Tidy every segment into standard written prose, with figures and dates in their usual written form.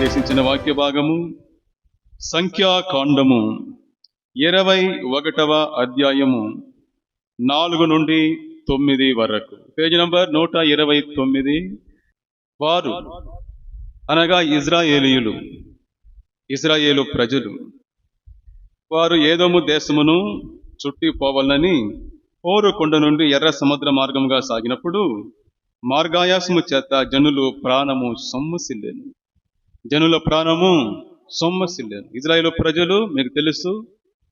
ఉద్దేశించిన వాక్య భాగము సంఖ్యాకాండము 21వ అధ్యాయము 4 నుండి 9 వరకు. Page number 129. వారు అనగా ఇజ్రాయేలు ప్రజలు వారు ఏదోము దేశమును చుట్టి పోవాలని హోరు కొండ నుండి ఎర్ర సముద్ర మార్గముగా సాగినప్పుడు మార్గాయాసము చేత జనుల ప్రాణము సొమ్మసిల్లేను. ఇజ్రాయేలు ప్రజలు మీకు తెలుసు,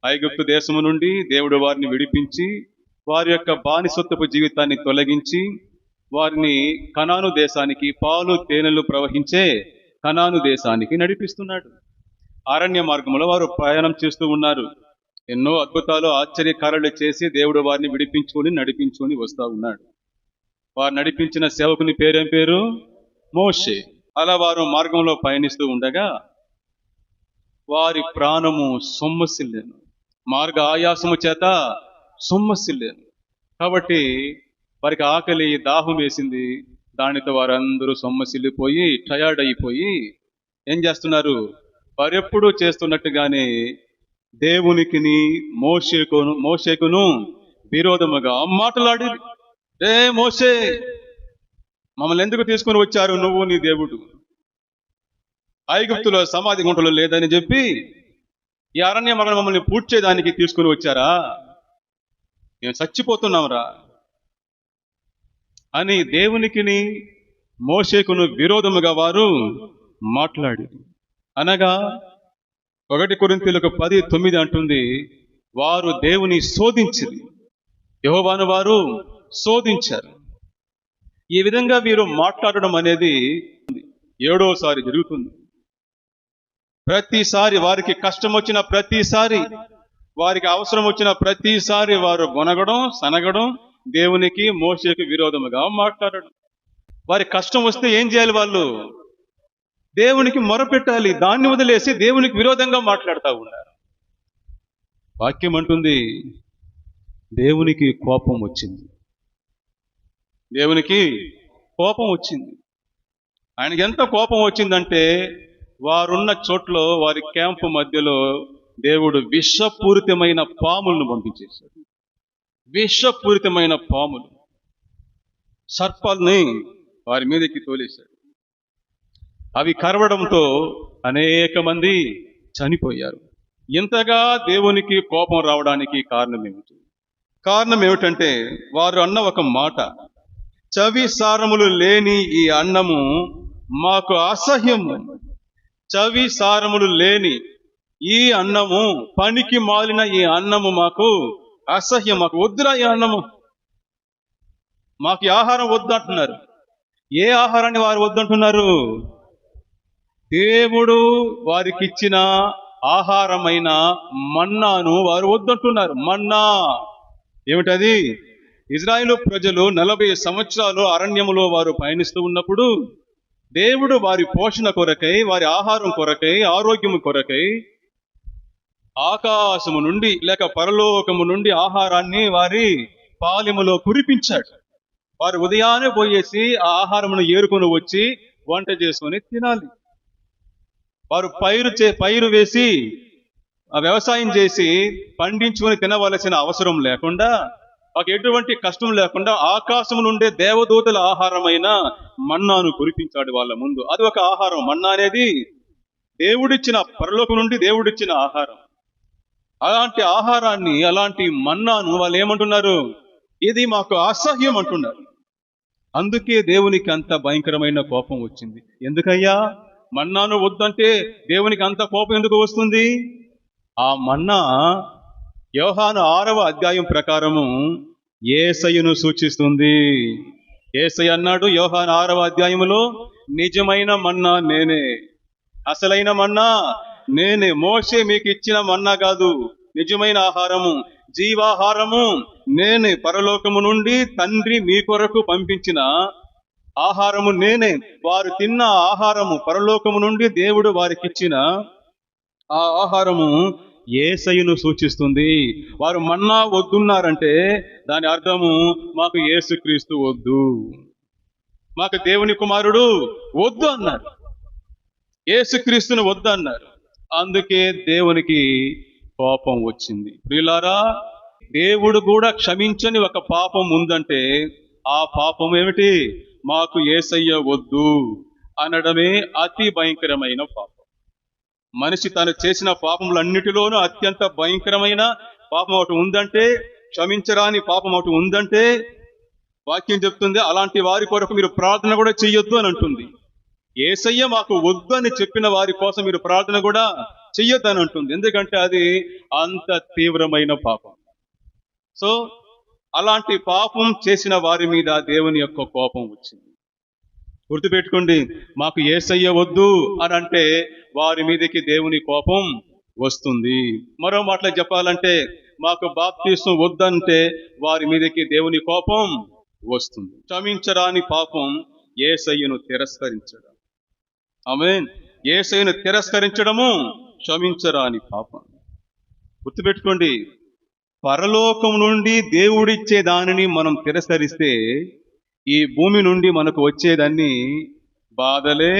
ఐగుప్తు దేశము నుండి దేవుడు వారిని విడిపించి వారి యొక్క బానిసత్వపు జీవితాన్ని తొలగించి వారిని కనాను దేశానికి, పాలు తేనెలు ప్రవహించే కనాను దేశానికి నడిపిస్తున్నాడు. అరణ్య మార్గంలో వారు ప్రయాణం చేస్తూ ఉన్నారు. ఎన్నో అద్భుతాలు, ఆశ్చర్యకార్యాలు చేసి దేవుడు వారిని నడిపించుకొని వస్తూ ఉన్నాడు. వారు నడిపించిన సేవకుని పేరేం పేరు? మోషే. అలా వారు మార్గంలో పయనిస్తూ ఉండగా వారి ప్రాణము సొమ్మసిల్లేను, మార్గ ఆయాసము చేత సొమ్మసిల్లేను. కాబట్టి వారికి ఆకలి, దాహం వేసింది. దానితో వారందరూ సొమ్మసిల్లిపోయి టయర్డ్ అయిపోయి ఏం చేస్తున్నారు? వారెప్పుడు చేస్తున్నట్టుగానే దేవునికిని మోషేకును విరోధముగా మాట్లాడి, ఏ మోషే, మమ్మల్ని ఎందుకు తీసుకుని వచ్చారు నువ్వు, నీ దేవుడు? ఐగుప్తులో సమాధి గుంటలో లేదని చెప్పి ఈ అరణ్య మార్గంలో మమ్మల్ని పూడ్చేదానికి తీసుకుని వచ్చారా? మేము చచ్చిపోతున్నాంరా అని దేవునికిని మోషేకును విరోధముగా వారు మాట్లాడి, అనగా 1 కొరింథీయులకు 10:9 అంటుంది, వారు దేవుని శోధించింది, యెహోవాను వారు శోధించారు. ఈ విధంగా వీరు మాట్లాడడం అనేది 7వసారి జరుగుతుంది. ప్రతిసారి వారికి కష్టం వచ్చిన ప్రతిసారి, వారికి అవసరం వచ్చిన ప్రతిసారి వారు గొనగడం, సనగడం, దేవునికి మోషేకు విరోధముగా మాట్లాడడం. వారి కష్టం వస్తే ఏం చేయాలి? వాళ్ళు దేవునికి మొరపెట్టాలి. దాన్ని వదిలేసి దేవునికి విరోధంగా మాట్లాడుతూ ఉన్నారు. వాక్యం అంటుంది, దేవునికి కోపం వచ్చింది. ఆయనకి ఎంత కోపం వచ్చిందంటే వారున్న చోట్ల, వారి క్యాంపు మధ్యలో దేవుడు విషపూరితమైన పాములను పంపించేశాడు. విషపూరితమైన పాములు, సర్పాలని వారి మీదకి తోలేశాడు. అవి కరవడంతో అనేక మంది చనిపోయారు. ఇంతగా దేవునికి కోపం రావడానికి కారణం ఏమిటంటే వారు అన్న ఒక మాట, చవి సారములు లేని ఈ అన్నము మాకు అసహ్యము. చవి సారములు లేని ఈ అన్నము, పనికి మాలిన ఈ అన్నము మాకు అసహ్యం. మాకు వద్దురా ఈ అన్నము, మాకు ఈ ఆహారం వద్దంటున్నారు. ఏ ఆహారాన్ని వారు వద్దంటున్నారు? దేవుడు వారికి ఇచ్చిన ఆహారమైన మన్నాను వారు వద్దంటున్నారు. మన్నా ఏమిటది? ఇజ్రాయేలు ప్రజలు 40 సంవత్సరాలు అరణ్యములో వారు పయనిస్తూ ఉన్నప్పుడు దేవుడు వారి పోషణ కొరకై, వారి ఆహారం కొరకై, ఆరోగ్యము కొరకై ఆకాశము నుండి లేక పరలోకము నుండి ఆహారాన్ని వారి పాలెములో కురిపించాడు. వారు ఉదయాన్నే పోయేసి ఆ ఆహారమును ఏరుకొని వచ్చి వంట చేసుకొని తినాలి. వారు పైరు వేసి వ్యవసాయం చేసి పండించుకొని తినవలసిన అవసరం లేకుండా, మాకు ఎటువంటి కష్టం లేకుండా ఆకాశం నుండే దేవదూతల ఆహారమైన మన్నాను కురిపించాడు వాళ్ళ ముందు. అది ఒక ఆహారం. మన్నా అనేది దేవుడిచ్చిన, పరలోకం నుండి దేవుడిచ్చిన ఆహారం. అలాంటి ఆహారాన్ని, అలాంటి మన్నాను వాళ్ళు ఏమంటున్నారు? ఇది మాకు అసహ్యం అంటున్నారు. అందుకే దేవునికి అంత భయంకరమైన కోపం వచ్చింది. ఎందుకయ్యా మన్నాను వద్దంటే దేవునికి అంత కోపం ఎందుకు వస్తుంది? ఆ మన్నా యోహాను 6వ అధ్యాయం ప్రకారము యేసయ్యను సూచిస్తుంది. యేసయ్య అన్నాడు యోహాను 6వ అధ్యాయములో, నిజమైన మన్నా నేనే, అసలైన మన్నా నేనే. మోషే మీకు ఇచ్చిన మన్నా కాదు, నిజమైన ఆహారము, జీవాహారము నేనే. పరలోకము నుండి తండ్రి మీ కొరకు పంపించిన ఆహారము నేనే. వారు తిన్న ఆహారము, పరలోకము నుండి దేవుడు వారికిచ్చిన ఆ ఆహారము యేసయ్యను సూచిస్తుంది. వారు మన్నా వద్దున్నారంటే దాని అర్థము మాకు యేసుక్రీస్తు వద్దు, మాకు దేవుని కుమారుడు వద్దు అన్నారు. యేసుక్రీస్తును వద్దన్నారు. అందుకే దేవునికి కోపం వచ్చింది. ప్రియులారా, దేవుడు కూడా క్షమించని ఒక పాపం ఉందంటే ఆ పాపం ఏమిటి? మాకు యేసయ్య వద్దు అనడమే అతి భయంకరమైన పాపం. మనిషి తను చేసిన పాపములన్నిటిలోనూ అత్యంత భయంకరమైన పాపం ఒకటి ఉందంటే, క్షమించరాని పాపం ఒకటి ఉందంటే, వాక్యం చెప్తుంది అలాంటి వారి కొరకు మీరు ప్రార్థన కూడా చెయ్యొద్దు అని అంటుంది. యేసయ్య మాకు వద్దు అని చెప్పిన వారి కోసం మీరు ప్రార్థన కూడా చెయ్యొద్దు అని అంటుంది. ఎందుకంటే అది అంత తీవ్రమైన పాపం. సో అలాంటి పాపం చేసిన వారి మీద దేవుని యొక్క కోపం వచ్చింది. గుర్తుపెట్టుకోండి, మాకు యేసయ్య వద్దు అని అంటే వారి మీదకి దేవుని కోపం వస్తుంది. మరో మాటలో చెప్పాలంటే, మాకు బాప్తిస్మం వద్దంటే వారి మీదకి దేవుని కోపం వస్తుంది. క్షమించరాని పాపం యేసయ్యను తిరస్కరించడం. ఆమేన్. యేసయ్యను తిరస్కరించడము క్షమించరాని పాపం. గుర్తుపెట్టుకోండి, పరలోకం నుండి దేవుడిచ్చే దానిని మనం తిరస్కరిస్తే ఈ భూమి నుండి మనకు వచ్చేదన్నీ బాధలే,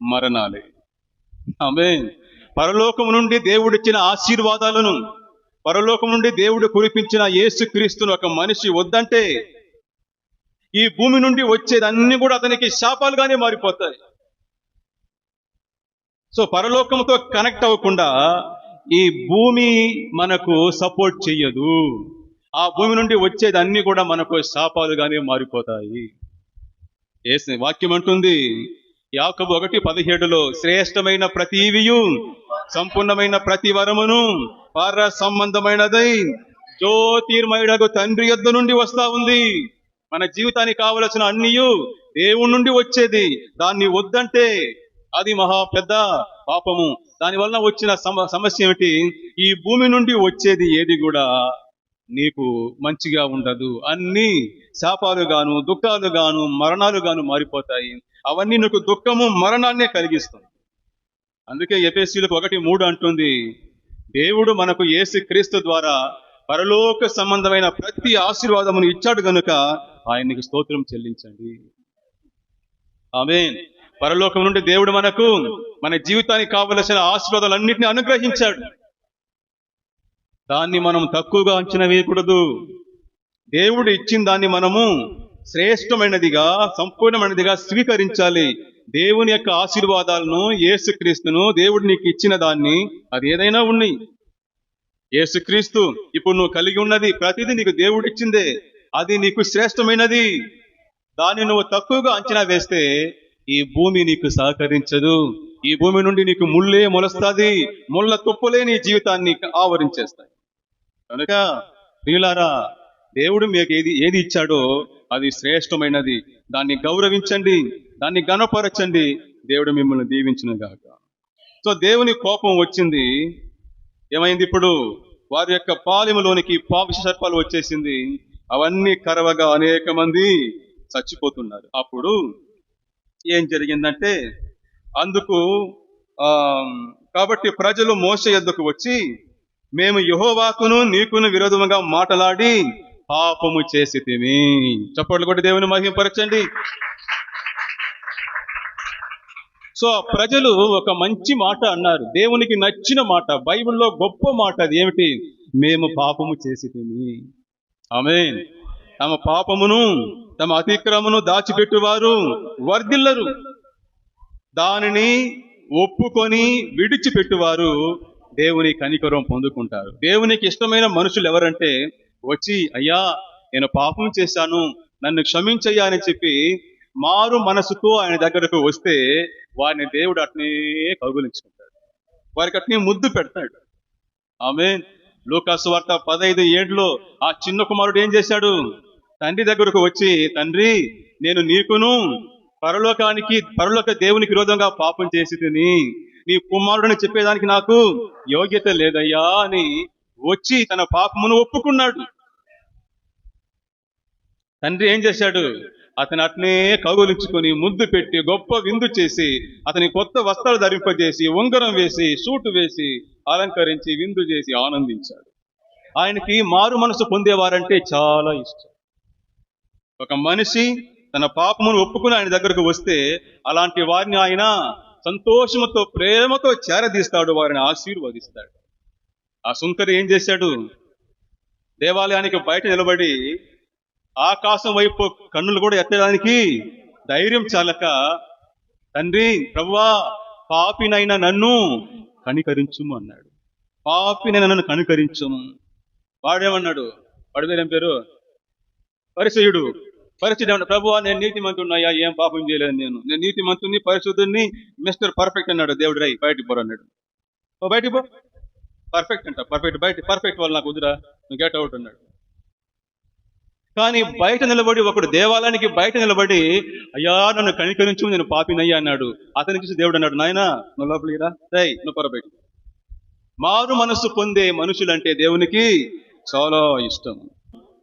మరణాలే. ఆమేన్. పరలోకం నుండి దేవుడిచ్చిన ఆశీర్వాదాలను, పరలోకం నుండి దేవుడు కురిపించిన యేసుక్రీస్తును ఒక మనిషి వద్దంటే ఈ భూమి నుండి వచ్చేదన్నీ కూడా అతనికి శాపాలుగానే మారిపోతాయి. సో పరలోకంతో కనెక్ట్ అవ్వకుండా ఈ భూమి మనకు సపోర్ట్ చెయ్యదు. ఆ భూమి నుండి వచ్చేదన్నీ కూడా మనకు శాపాలుగానే మారిపోతాయి. వాక్యం అంటుంది యాకోబు 1:17 శ్రేష్టమైన ప్రతివియు సంపూర్ణమైన ప్రతి వరమును పర సంబంధమైనదై జ్యోతిర్మయుడగు తండ్రి యొద్ద నుండి వస్తా ఉంది. మన జీవితానికి కావలసిన అన్నియు దేవుడి నుండి వచ్చేది. దాన్ని వద్దంటే అది మహా పెద్ద పాపము. దానివల్ల వచ్చిన సమస్య ఏమిటి? ఈ భూమి నుండి వచ్చేది ఏది కూడా నీకు మంచిగా ఉండదు. అన్ని శాపాలు గాను, దుఃఖాలు గాను, మరణాలు గాను మారిపోతాయి. అవన్నీ నీకు దుఃఖము, మరణాన్నే కలిగిస్తుంది. అందుకే ఎఫెసీయులకు 1:3 అంటుంది, దేవుడు మనకు యేసుక్రీస్తు ద్వారా పరలోక సంబంధమైన ప్రతి ఆశీర్వాదమును ఇచ్చాడు గనుక ఆయనకి స్తోత్రం చెల్లించండి. ఆమేన్. పరలోకం నుండి దేవుడు మనకు మన జీవితానికి కావలసిన ఆశీర్వాదాలన్నింటినీ అనుగ్రహించాడు. దాన్ని మనం తక్కువగా అంచనా వేయకూడదు. దేవుడు ఇచ్చిన దాన్ని మనము శ్రేష్టమైనదిగా, సంపూర్ణమైనదిగా స్వీకరించాలి. దేవుని యొక్క ఆశీర్వాదాలను, యేసుక్రీస్తును, దేవుడు నీకు ఇచ్చిన దాన్ని, అది ఏదైనా ఉన్నాయి, యేసుక్రీస్తు ఇప్పుడు నువ్వు కలిగి ఉన్నది ప్రతిదీ నీకు దేవుడు ఇచ్చిందే. అది నీకు శ్రేష్టమైనది. దాన్ని నువ్వు తక్కువగా అంచనా వేస్తే ఈ భూమి నీకు సహకరించదు. ఈ భూమి నుండి నీకు ముళ్ళే మొలుస్తుంది. ముళ్ళ తుప్పులే నీ జీవితాన్ని ఆవరించేస్తాయి. కనుక ప్రియులారా, దేవుడు మీకు ఏది ఇచ్చాడో అది శ్రేష్టమైనది. దాన్ని గౌరవించండి, దాన్ని ఘనపరచండి. దేవుడు మిమ్మల్ని దీవించును గాక. సో దేవుని కోపం వచ్చింది. ఏమైంది? ఇప్పుడు వారి యొక్క పాలెములోనికి విష సర్పాలు వచ్చేసింది. అవన్నీ కరవగా అనేక మంది చచ్చిపోతున్నారు. అప్పుడు ఏం జరిగిందంటే, అందుకు కాబట్టి ప్రజలు మోషే యొద్దకు వచ్చి, మేము యెహోవాకును నీకును విరోధముగా మాటలాడి పాపము చేసితిమి. చప్పట్లు కొట్టి దేవుని మహిమపరచండి. సో ప్రజలు ఒక మంచి మాట అన్నారు, దేవునికి నచ్చిన మాట, బైబిల్లో గొప్ప మాట. అది ఏమిటి? మేము పాపము చేసితిమి. ఆమేన్. తమ పాపమును, తమ అతిక్రమను దాచిపెట్టువారు వర్ధిల్లరు. దానిని ఒప్పుకొని విడిచిపెట్టువారు దేవుని కనికరం పొందుకుంటారు. దేవునికి ఇష్టమైన మనుషులు ఎవరంటే, వచ్చి అయ్యా నేను పాపం చేశాను, నన్ను క్షమించయ్యా అని చెప్పి మారు మనసుతో ఆయన దగ్గరకు వస్తే వారిని దేవుడు అట్నే కౌగిలించుకుంటాడు, వారికి అట్నే ముద్దు పెడతాడు. ఆమేన్. లూకా సువార్త 15:7 ఆ చిన్న కుమారుడు ఏం చేశాడు? తండ్రి దగ్గరకు వచ్చి, తండ్రి నేను నీకును పరలోక దేవునికి విరోధంగా పాపం చేసి తిని నీ కుమారుడిని చెప్పేదానికి నాకు యోగ్యత లేదయ్యా అని వచ్చి తన పాపమును ఒప్పుకున్నాడు. తండ్రి ఏం చేశాడు? అతను అట్నే కౌగులించుకొని ముద్దు పెట్టి గొప్ప విందు చేసి అతని కొత్త వస్త్రాలు ధరింపజేసి ఉంగరం వేసి సూటు వేసి అలంకరించి విందు చేసి ఆనందించాడు. ఆయనకి మారు మనసు పొందేవారంటే చాలా ఇష్టం. ఒక మనిషి తన పాపమును ఒప్పుకుని ఆయన దగ్గరకు వస్తే అలాంటి వారిని ఆయన సంతోషముతో ప్రేమతో చేరదీస్తాడు, వారిని ఆశీర్వదిస్తాడు. ఆ సుంకరి ఏం చేశాడు? దేవాలయానికి బయట నిలబడి ఆకాశం వైపు కన్నులు కూడా ఎత్తడానికి ధైర్యం చాలక, తండ్రి, ప్రభువా, పాపినైనా నన్ను కనికరించుము అన్నాడు. పాపినైనా నన్ను కనికరించుము. వాడేమన్నాడు? వాడి పేరు ఏం పేరు? పరిసయుడు. పరిశుద్ధుడు. ప్రభువా, నేను నీతిమంతుడున్నాయా, ఏం పాపం చేయలేదు, నేను నీతిమంతుని, పరిశుద్ధుడిని, మిస్టర్ పర్ఫెక్ట్ అన్నాడు. దేవుడు రై బయటికి పోరు అన్నాడు. బయటికి పో, పర్ఫెక్ట్ అంట. పర్ఫెక్ట్ వాళ్ళు నాకు వద్దురా, నువ్వు గెట్ అవుట్ అన్నాడు. కానీ బయట నిలబడి ఒకడు దేవాలయానికి బయట నిలబడి, అయ్యా నన్ను కనికరించు, నేను పాపినయ్యా అన్నాడు. అతని చూసి దేవుడు అన్నాడు, నాయనా నువ్వు లోపలికి రా, రై నువ్వు పొరబయట. మారు మనస్సు పొందే మనుషులంటే దేవునికి చాలా ఇష్టం.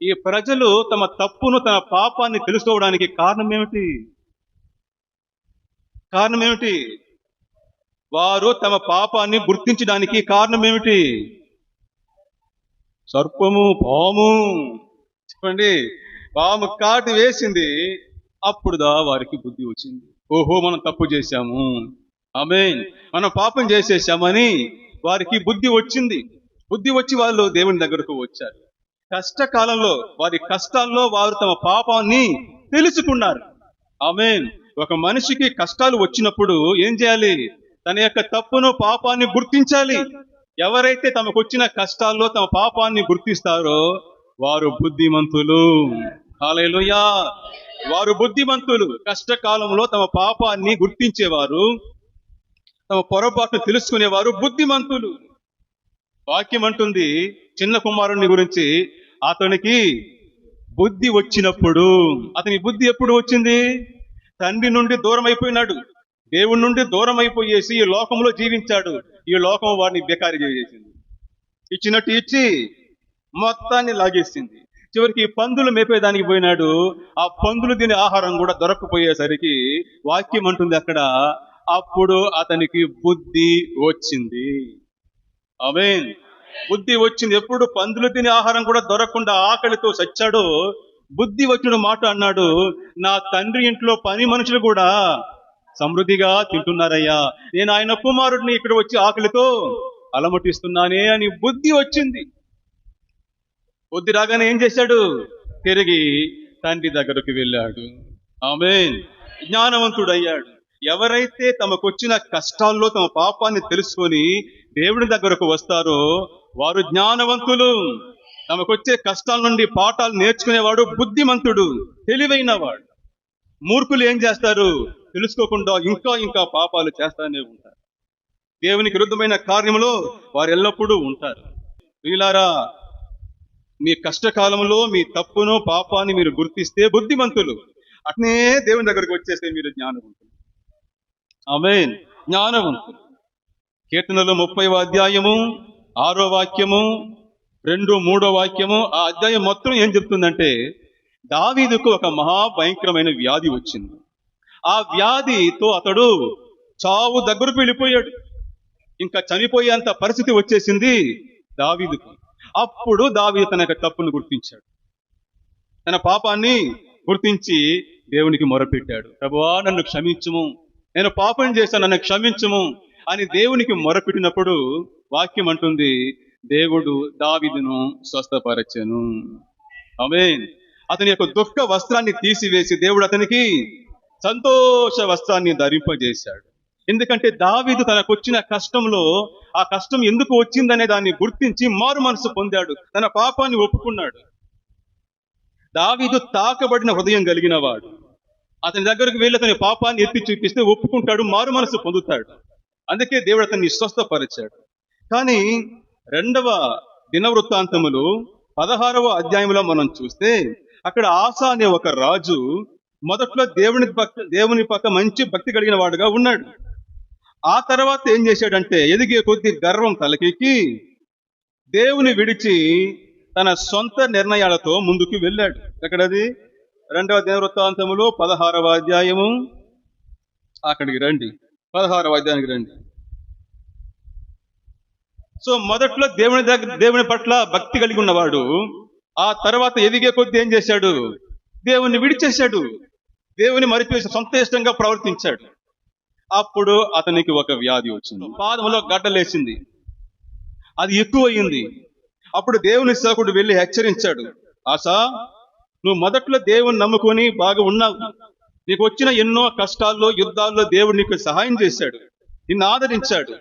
ఈ ప్రజలు తమ తప్పును, తన పాపాన్ని తెలుసుకోవడానికి కారణం ఏమిటి? వారు తమ పాపాన్ని గుర్తించడానికి కారణం ఏమిటి? సర్పము, పాము. చెప్పండి, పాము కాటు వేసింది, అప్పుడుదా వారికి బుద్ధి వచ్చింది. ఓహో, మనం తప్పు చేశాము, ఆమేన్, మనం పాపం చేసేసామని వారికి బుద్ధి వచ్చింది. బుద్ధి వచ్చి వాళ్ళు దేవుని దగ్గరకు వచ్చారు. కష్టకాలంలో, వారి కష్టాల్లో వారు తమ పాపాన్ని తెలుసుకున్నారు. ఆమేన్. ఒక మనిషికి కష్టాలు వచ్చినప్పుడు ఏం చేయాలి? తన యొక్క తప్పును, పాపాన్ని గుర్తించాలి. ఎవరైతే తమకు వచ్చిన కష్టాల్లో తమ పాపాన్ని గుర్తిస్తారో వారు బుద్ధిమంతులు. హల్లెలూయా. వారు బుద్ధిమంతులు. కష్టకాలంలో తమ పాపాన్ని గుర్తించేవారు, తమ పొరపాటును తెలుసుకునేవారు బుద్ధిమంతులు. వాక్యం అంటుంది చిన్న కుమారుని గురించి, అతనికి బుద్ధి వచ్చినప్పుడు. అతని బుద్ధి ఎప్పుడు వచ్చింది? తండ్రి నుండి దూరం అయిపోయినాడు, దేవుడి నుండి దూరం అయిపోయేసి ఈ లోకంలో జీవించాడు. ఈ లోకం వాడిని బేకారి చేసేసింది. ఇచ్చినట్టు ఇచ్చి మొత్తాన్ని లాగేసింది. చివరికి పందులు మేపేదానికి పోయినాడు. ఆ పందులు తినే ఆహారం కూడా దొరకపోయేసరికి వాక్యం అంటుంది అక్కడ, అప్పుడు అతనికి బుద్ధి వచ్చింది. ఆమేన్. బుద్ధి వచ్చింది. ఎప్పుడు పందులు తినే ఆహారం కూడా దొరకకుండా ఆకలితో చచ్చాడో, బుద్ధి వచ్చిన మాట అన్నాడు, నా తండ్రి ఇంట్లో పని మనుషులు కూడా సమృద్ధిగా తింటున్నారయ్యా, నేను ఆయన కుమారుడిని ఇక్కడ వచ్చి ఆకలితో అలమటిస్తున్నానే అని బుద్ధి వచ్చింది. బుద్ధి రాగానే ఏం చేశాడు? తిరిగి తండ్రి దగ్గరకు వెళ్ళాడు. ఆమేన్. జ్ఞానవంతుడయ్యాడు. ఎవరైతే తమకొచ్చిన కష్టాల్లో తమ పాపాన్ని తెలుసుకొని దేవుడి దగ్గరకు వస్తారో వారు జ్ఞానవంతులు. తమకొచ్చే కష్టాల నుండి పాఠాలు నేర్చుకునేవాడు బుద్ధిమంతుడు, తెలివైన వాడు. మూర్ఖులు ఏం చేస్తారు? తెలుసుకోకుండా ఇంకా పాపాలు చేస్తానే ఉంటారు. దేవునికి విరుద్ధమైన కార్యములో వారు ఎల్లప్పుడూ ఉంటారు. వీలారా, మీ కష్టకాలంలో మీ తప్పును, పాపాన్ని మీరు గుర్తిస్తే బుద్ధిమంతులు. అట్నే దేవుని దగ్గరకు వచ్చేస్తే మీరు జ్ఞానవంతులు. ఆమేన్. జ్ఞానవంతులు. కీర్తనలు 30వ అధ్యాయము 6వ వాక్యము, 2, 3వ వాక్యము, ఆ అధ్యాయం మొత్తం ఏం చెప్తుందంటే, దావీదుకు ఒక మహాభయంకరమైన వ్యాధి వచ్చింది. ఆ వ్యాధితో అతడు చావు దగ్గరకు వెళ్ళిపోయాడు. ఇంకా చనిపోయేంత పరిస్థితి వచ్చేసింది దావీదుకు. అప్పుడు దావీదు తన యొక్క తప్పును గుర్తించాడు, తన పాపాన్ని గుర్తించి దేవునికి మొరపెట్టాడు. ప్రభువా, నన్ను క్షమించుము, నేను పాపం చేశాను, నన్ను క్షమించుము అని దేవునికి మొరపెట్టినప్పుడు వాక్యం అంటుంది, దేవుడు దావీదును స్వస్థపరచెను. ఆమేన్. అతని యొక్క దుఃఖ వస్త్రాన్ని తీసివేసి దేవుడు అతనికి సంతోష వస్త్రాన్ని ధరింపజేశాడు. ఎందుకంటే దావీదు తనకొచ్చిన కష్టంలో ఆ కష్టం ఎందుకు వచ్చిందనే దాన్ని గుర్తించి మారు మనసు పొందాడు, తన పాపాన్ని ఒప్పుకున్నాడు. దావీదు తాకబడిన హృదయం కలిగిన వాడు. అతని దగ్గరకు వెళ్ళి అతని పాపాన్ని ఎత్తి చూపిస్తే ఒప్పుకుంటాడు, మారు మనసు పొందుతాడు. అందుకే దేవుడు అతన్ని స్వస్థపరిచాడు. కానీ 2వ దినవృత్తాంతములు 16వ అధ్యాయంలో మనం చూస్తే, అక్కడ ఆసా అనే ఒక రాజు మొదట్లో దేవుని పక్క మంచి భక్తి కలిగిన వాడుగా ఉన్నాడు. ఆ తర్వాత ఏం చేశాడంటే, ఎదిగే కొద్ది గర్వం తలకెక్కి దేవుని విడిచి తన సొంత నిర్ణయాలతో ముందుకు వెళ్ళాడు. ఎక్కడది? 2వ దినవృత్తాంతములు 16వ అధ్యాయము, అక్కడికి రండి, 16వ అధ్యాయానికి రండి. సో మొదట్లో దేవుని పట్ల భక్తి కలిగి ఉన్నవాడు ఆ తర్వాత ఎదిగే కొద్ది ఏం చేశాడు? దేవుణ్ణి విడిచేశాడు, దేవుని మరిపేసి సొంత ఇష్టంగా ప్రవర్తించాడు. అప్పుడు అతనికి ఒక వ్యాధి వచ్చింది, పాదములో గడ్డలేసింది, అది ఎక్కువయింది. అప్పుడు దేవుని సేవకుడు వెళ్ళి హెచ్చరించాడు, ఆసా, నువ్వు మొదట్లో దేవుని నమ్ముకొని బాగా ఉన్నావు, నీకు వచ్చిన ఎన్నో కష్టాల్లో యుద్ధాల్లో దేవుడు నీకు సహాయం చేశాడు, నిన్ను ఆదరించాడు.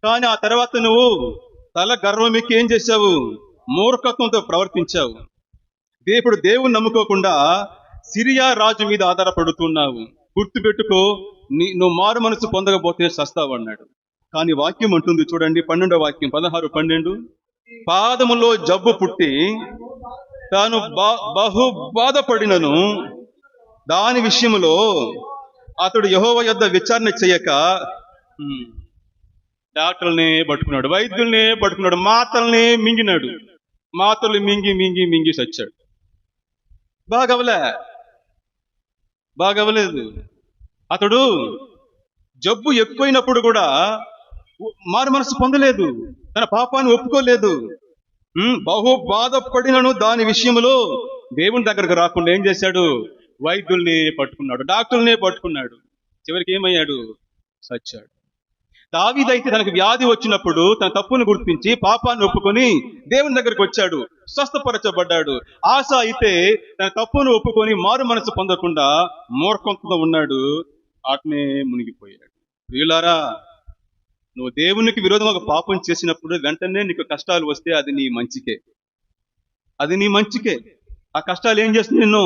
కానీ ఆ తర్వాత నువ్వు తల గర్వమికి ఏం చేశావు? మూర్ఖత్వంతో ప్రవర్తించావు. ఇప్పుడు దేవుని నమ్ముకోకుండా సిరియా రాజు మీద ఆధారపడుతున్నావు. గుర్తుపెట్టుకో, నువ్వు మారు మనసు పొందకపోతే సస్తావు అన్నాడు. కానీ వాక్యం అంటుంది చూడండి, 12వ వాక్యం 16-12, పాదములో జబ్బు పుట్టి తాను బహు బాధపడినను దాని విషయంలో అతడు యెహోవా యొద్ద విచారణ చేయక డాక్టర్లనే పట్టుకున్నాడు, వైద్యుల్నే పట్టుకున్నాడు, మాతల్నే మింగినాడు. మాతలు మింగి మింగి మింగి చచ్చాడు. బాగవలేదు. అతడు జబ్బు ఎక్కువైనప్పుడు కూడా మారు మనసు పొందలేదు, తన పాపాన్ని ఒప్పుకోలేదు. బహు బాధపడినను దాని విషయంలో దేవుని దగ్గరకు రాకుండా ఏం చేశాడు? వైద్యుల్ని పట్టుకున్నాడు, డాక్టర్లనే పట్టుకున్నాడు. చివరికి ఏమయ్యాడు? చచ్చాడు. దావీదైతే తనకు వ్యాధి వచ్చినప్పుడు తన తప్పును గుర్తించి పాపాన్ని ఒప్పుకొని దేవుని దగ్గరకు వచ్చాడు, స్వస్థపరచబడ్డాడు. ఆశ అయితే తన తప్పును ఒప్పుకొని మారు మనసు పొందకుండా మూర్ఖంతో ఉన్నాడు, ఆటనే మునిగిపోయాడు. ప్రియులారా, నువ్వు దేవునికి విరోధంగా ఒక పాపం చేసినప్పుడు వెంటనే నీకు కష్టాలు వస్తే అది నీ మంచికే. ఆ కష్టాలు ఏం చేస్తుంది? నిన్ను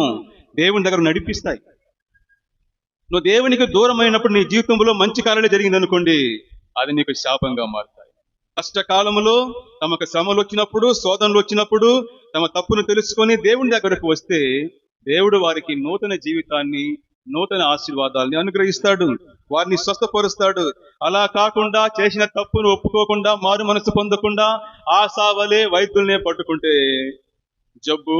దేవుని దగ్గర నడిపిస్తాయి. నువ్వు దేవునికి దూరమైనప్పుడు నీ జీవితంలో మంచి కార్యాలు జరిగింది అనుకోండి, అది నీకు శాపంగా మారుతాయి. కష్టకాలంలో తమకు శ్రమలు వచ్చినప్పుడు, శోధనలు వచ్చినప్పుడు తమ తప్పును తెలుసుకొని దేవుని దగ్గరకు వస్తే దేవుడు వారికి నూతన జీవితాన్ని, నూతన ఆశీర్వాదాలని అనుగ్రహిస్తాడు, వారిని స్వస్థపరుస్తాడు. అలా కాకుండా చేసిన తప్పును ఒప్పుకోకుండా మారు మనసు పొందకుండా ఆశావలే వైద్యుల్నే పట్టుకుంటే జబ్బు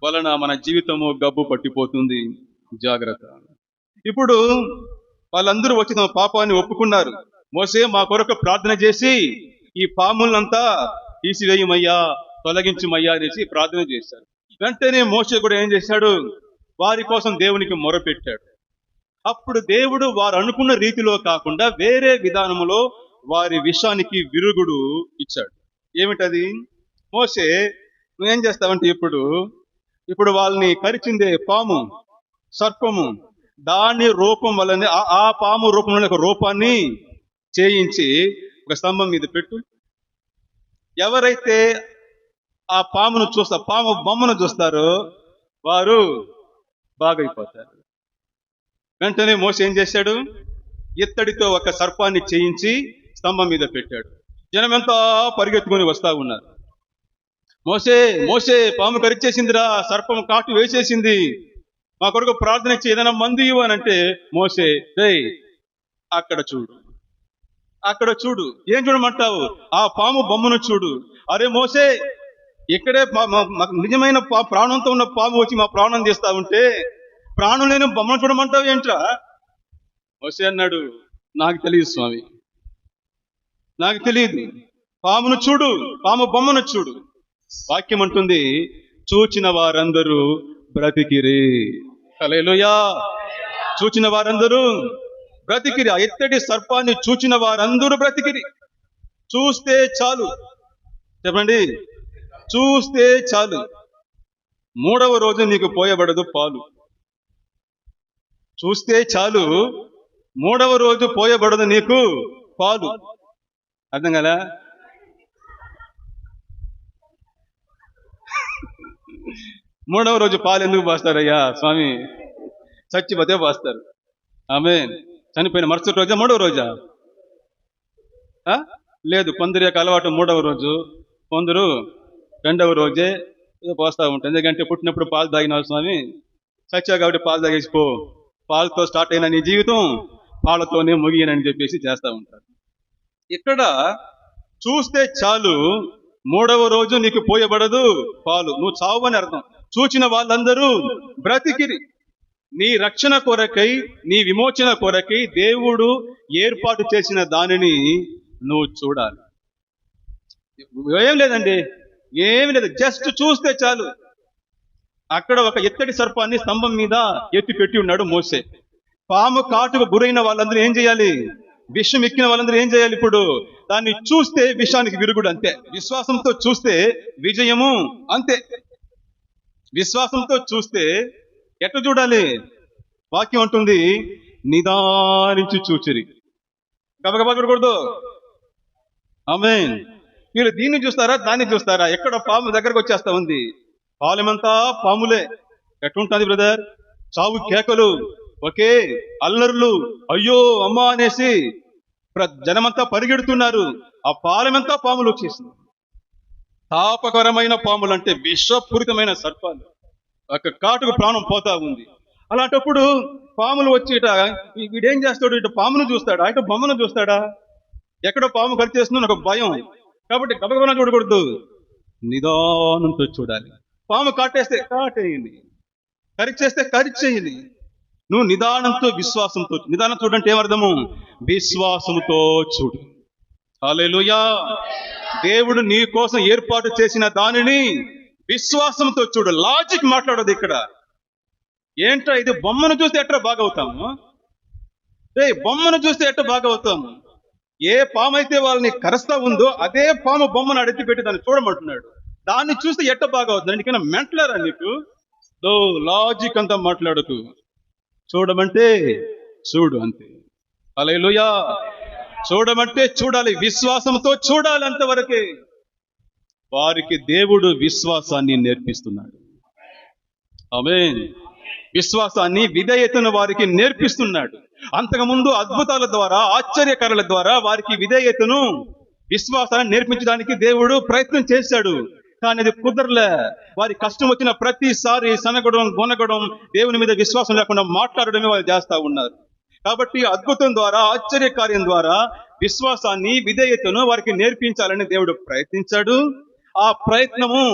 వలన మన జీవితము గబ్బు పట్టిపోతుంది. జాగ్రత్త. ఇప్పుడు వాళ్ళందరూ వచ్చి తమ పాపాన్ని ఒప్పుకున్నారు. మోసే మా కొరకు ప్రార్థన చేసి ఈ పాములంతా తీసివేయమయ్యా, తొలగించుమయ్యా అనేసి ప్రార్థన చేశారు. వెంటనే మోసే కూడా ఏం చేశాడు? వారి కోసం దేవునికి మొరపెట్టాడు. అప్పుడు దేవుడు వారు అనుకున్న రీతిలో కాకుండా వేరే విధానంలో వారి విషయానికి విరుగుడు ఇచ్చాడు. ఏమిటది? మోసే, నువ్వేం చేస్తావంటే ఇప్పుడు వాళ్ళని కరిచిందే పాము, సర్పము, దాని రూపం వల్లనే ఆ పాము రూపంలో ఒక రూపాన్ని చేయించి ఒక స్తంభం మీద పెట్టు. ఎవరైతే ఆ పాము బొమ్మను చూస్తారో వారు బాగైపోతారు. వెంటనే మోసే ఏం చేశాడు? ఇత్తడితో ఒక సర్పాన్ని చేయించి స్తంభం మీద పెట్టాడు. జనమంతా పరిగెత్తుకొని వస్తా ఉన్నారు. మోసే పాము కరిచేసిందిరా, సర్పం కాటు వేసేసింది, మా కొరకు ప్రార్థన చేయదన మందు ఇవ్వు అని అంటే మోసే, అక్కడ చూడు. ఏం చూడమంటావు? ఆ పాము బొమ్మను చూడు. అరే మోసే, ఇక్కడే నిజమైన ప్రాణంతో ఉన్న పాము వచ్చి మా ప్రాణం తీస్తా ఉంటే ప్రాణం లేని బొమ్మను చూడమంటావు ఏంట్రా? మోసే అన్నాడు, నాకు తెలియదు స్వామి, నాకు తెలియదు. పామును చూడు, పాము బొమ్మను చూడు. వాక్యం అంటుంది, చూచిన వారందరూ బ్రతికిరి. హల్లెలూయా. చూచిన వారందరూ బ్రతికిరి. ఆ ఎత్తడి సర్పాన్ని చూచిన వారందరూ బ్రతికిరి. చూస్తే చాలు, చెప్పండి, చూస్తే చాలు, 3వ రోజు నీకు పోయబడదు పాలు. చూస్తే చాలు, 3వ రోజు పోయబడదు నీకు పాలు. అర్థం కదా? 3వ రోజు పాలు ఎందుకు పోస్తారయ్యా స్వామి? చచ్చిపోతే పోస్తారు. ఆమేన్. చనిపోయిన మరుసటి రోజా 3వ రోజా? లేదు, కొందరి యొక్క అలవాటు 3వ రోజు, కొందరు 2వ రోజే పోస్తా ఉంటారు. ఎందుకంటే పుట్టినప్పుడు పాలు తాగిన స్వామి, చచ్చావు కాబట్టి పాలు తాగేసిపో, పాలతో స్టార్ట్ అయిన నీ జీవితం పాలతోనే ముగియనని చెప్పేసి చేస్తూ ఉంటారు. ఇక్కడ చూస్తే చాలు, 3వ రోజు నీకు పోయబడదు పాలు, నువ్వు చావని అర్థం. చూచిన వాళ్ళందరూ బ్రతికిరి. నీ రక్షణ కొరకై, నీ విమోచన కొరకై దేవుడు ఏర్పాటు చేసిన దానిని నువ్వు చూడాలి. ఏం లేదండి, ఏమి లేదు, జస్ట్ చూస్తే చాలు. అక్కడ ఒక ఎత్తడి సర్పాన్ని స్తంభం మీద ఎత్తి పెట్టి ఉన్నాడు మోసే. పాము కాటుకు గురైన వాళ్ళందరూ ఏం చేయాలి? విషం ఎక్కిన వాళ్ళందరూ ఏం చేయాలి? ఇప్పుడు దాన్ని చూస్తే విషానికి విరుగుడు అంతే. విశ్వాసంతో చూస్తే విజయము అంతే. విశ్వాసంతో చూస్తే ఎట్లా చూడాలి? వాక్యం అంటుంది, నిదానించి చూచిరి. గబగబా చూడకూడదు. ఆమేన్. వీళ్ళు దీన్ని చూస్తారా, దాన్ని చూస్తారా? ఎక్కడ పాము దగ్గరకు వచ్చేస్తా ఉంది. పాలెమంతా పాములే. ఎట్లుంటుంది బ్రదర్? చావు కేకలు, ఒకే అల్లర్లు, అయ్యో అమ్మా అనేసి జనమంతా పరిగెడుతున్నారు. ఆ పాలెమంతా పాములు వచ్చేసింది. తాపకరమైన పాములు అంటే విషపూరితమైన సర్పాలు. ఒక కాటుకు ప్రాణం పోతా ఉంది. అలాంటప్పుడు పాములు వచ్చి వీడేం చేస్తాడు? ఇటు పామును చూస్తాడా, ఇటు బొమ్మను చూస్తాడా? ఎక్కడో పాము కరిచేస్తుందని ఒక భయం. కాబట్టి గబగబన చూడకూడదు, నిదానంతో చూడాలి. పాము కాటేస్తే కాటేయండి, కరిచేస్తే కరిచేయండి. నువ్వు నిదానంతో, విశ్వాసంతో. నిదానం చూడంటే ఏమర్థము? విశ్వాసంతో చూడు. హల్లెలూయా. దేవుడు నీ కోసం ఏర్పాటు చేసిన దానిని విశ్వాసంతో చూడు. లాజిక్ మాట్లాడదు ఇక్కడ. ఏంట్రా ఇది? బొమ్మను చూస్తే ఎట్లా బాగవుతాము? బొమ్మను చూస్తే ఎట్లా బాగవుతాము? ఏ పాము అయితే వాళ్ళని కరుస్తా ఉందో అదే పాము బొమ్మను అడిగి పెట్టి దాన్ని చూడమంటున్నాడు. దాన్ని చూస్తే ఎట్ట బాగవుతుంది? నీకైనా మెంటలరా నీకు? లాజిక్ అంతా మాట్లాడకు. చూడమంటే చూడు అంతే. హల్లెలూయా. చూడమంటే చూడాలి, విశ్వాసంతో చూడాలి, అంతవరకే. వారికి దేవుడు విశ్వాసాన్ని నేర్పిస్తున్నాడు. ఆమేన్. విశ్వాసాన్ని, విధేయతను వారికి నేర్పిస్తున్నాడు. అంతకుముందు అద్భుతాల ద్వారా, ఆశ్చర్యకరుల ద్వారా వారికి విధేయతను, విశ్వాసాన్ని నేర్పించడానికి దేవుడు ప్రయత్నం చేశాడు. కానీ అది కుదరలే. వారి కష్టం వచ్చిన ప్రతిసారి సనగడం, గొనగడం, దేవుని మీద విశ్వాసం లేకుండా మాట్లాడడమే వాళ్ళు చేస్తా ఉన్నారు. కాబట్టి అద్భుతం ద్వారా, ఆశ్చర్యకార్యం ద్వారా విశ్వాసాన్ని, విధేయతను వారికి నేర్పించాలని దేవుడు ప్రయత్నించాడు. ఆ ప్రయత్నము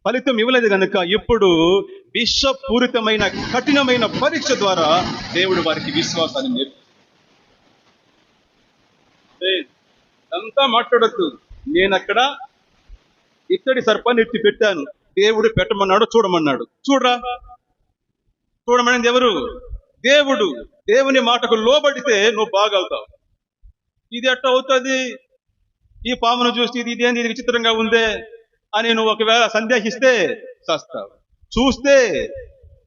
ఫలితం ఇవ్వలేదు కనుక ఇప్పుడు విషపూరితమైన, కఠినమైన పరీక్ష ద్వారా దేవుడు వారికి విశ్వాసాన్ని నేర్పి. అంతా మాట్లాడద్దు. నేనక్కడ ఇత్తడి సర్పాన్ని ఎత్తి పెట్టాను, దేవుడు పెట్టమన్నాడు, చూడమన్నాడు. చూడరా. చూడమనేది ఎవరు? దేవుడు. దేవుని మాటకు లోబడితే నువ్వు బాగవుతావు. ఇది ఎట్లా అవుతుంది? ఈ పామును చూసి ఇదేంది, ఇది విచిత్రంగా ఉందే అని నువ్వు ఒకవేళ సందేహిస్తే చస్తావు. చూస్తే